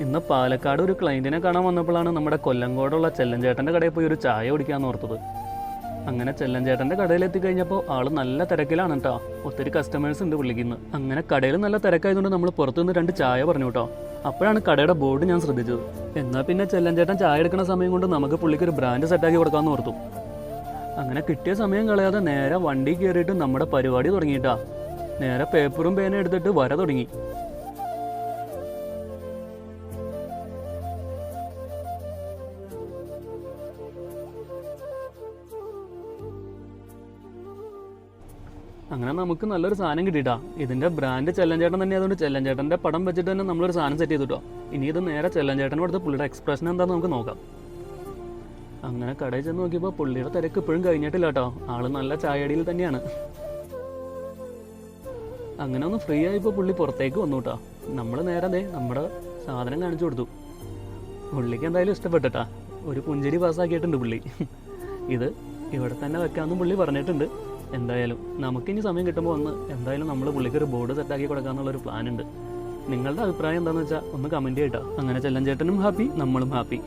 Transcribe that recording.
ഇന്ന് പാലക്കാട് ഒരു ക്ലയൻറ്റിനെ കാണാൻ വന്നപ്പോഴാണ് നമ്മുടെ കൊല്ലങ്കോടുള്ള ചെല്ലഞ്ചേട്ടൻ്റെ കടയിൽ പോയി ഒരു ചായ കുടിക്കാമെന്ന് ഓർത്തത്. അങ്ങനെ ചെല്ലഞ്ചേട്ടൻ്റെ കടയിൽ എത്തിക്കഴിഞ്ഞപ്പോൾ ആൾ നല്ല തിരക്കിലാണ് കേട്ടോ. ഒത്തിരി കസ്റ്റമേഴ്സ് ഉണ്ട് പുള്ളിക്ക്. അങ്ങനെ കടയിൽ നല്ല തിരക്കായതുകൊണ്ട് നമ്മൾ പുറത്തുനിന്ന് 2 ചായ പറഞ്ഞു കേട്ടോ. അപ്പോഴാണ് കടയുടെ ബോർഡ് ഞാൻ ശ്രദ്ധിച്ചത്. എന്നാൽ പിന്നെ ചെല്ലഞ്ചേട്ടൻ ചായ എടുക്കുന്ന സമയം കൊണ്ട് നമുക്ക് പുള്ളിക്ക് ഒരു ബ്രാൻഡ് സെറ്റാക്കി കൊടുക്കാമെന്ന് ഓർത്തു. അങ്ങനെ കിട്ടിയ സമയം കളയാതെ നേരെ വണ്ടി കയറിയിട്ട് നമ്മുടെ പരിപാടി തുടങ്ങിയിട്ടാ. നേരെ പേപ്പറും പേനയും എടുത്തിട്ട് വര തുടങ്ങി. അങ്ങനെ നമുക്ക് നല്ലൊരു സാധനം കിട്ടിയിട്ടാ. ഇതിൻ്റെ ബ്രാൻഡ് ചെല്ലഞ്ചേട്ടൻ തന്നെ ആയതുകൊണ്ട് ചെല്ലഞ്ചേട്ടൻ്റെ പടം വെച്ചിട്ട് തന്നെ നമ്മളൊരു സാധനം സെറ്റ് ചെയ്തിട്ടോ. ഇനി ഇത് നേരെ ചെല്ലഞ്ചേട്ടന് കൊടുത്ത് പുള്ളിയുടെ എക്സ്പ്രഷൻ എന്താണെന്ന് നമുക്ക് നോക്കാം. അങ്ങനെ കടയിൽ ചെന്ന് നോക്കിയപ്പോൾ പുള്ളിയുടെ തിരക്ക് ഇപ്പോഴും കഴിഞ്ഞിട്ടില്ല കേട്ടോ. ആൾ നല്ല ചായടിയിൽ തന്നെയാണ്. അങ്ങനെ ഒന്ന് ഫ്രീ ആയപ്പോൾ പുള്ളി പുറത്തേക്ക് വന്നു കേട്ടോ. നമ്മൾ നേരെ നമ്മുടെ സാധനം കാണിച്ചു കൊടുത്തു. പുള്ളിക്ക് എന്തായാലും ഇഷ്ടപ്പെട്ടിട്ടാ. ഒരു പുഞ്ചിരി പാസ്സാക്കിയിട്ടുണ്ട് പുള്ളി. ഇത് ഇവിടെ തന്നെ വെക്കാമെന്നും പുള്ളി പറഞ്ഞിട്ടുണ്ട്. എന്തായാലും നമുക്കിനി സമയം കിട്ടുമ്പോൾ എന്തായാലും നമ്മൾ പുള്ളിക്ക് ഒരു ബോർഡ് സെറ്റാക്കി കൊടുക്കാമെന്നുള്ളൊരു പ്ലാൻ ഉണ്ട്. നിങ്ങളുടെ അഭിപ്രായം എന്താണെന്ന് വെച്ചാൽ ഒന്ന് കമൻറ്റ് ചെയ്യട്ടോ. അങ്ങനെ ചെല്ലഞ്ചേട്ടനും ഹാപ്പി, നമ്മളും ഹാപ്പി.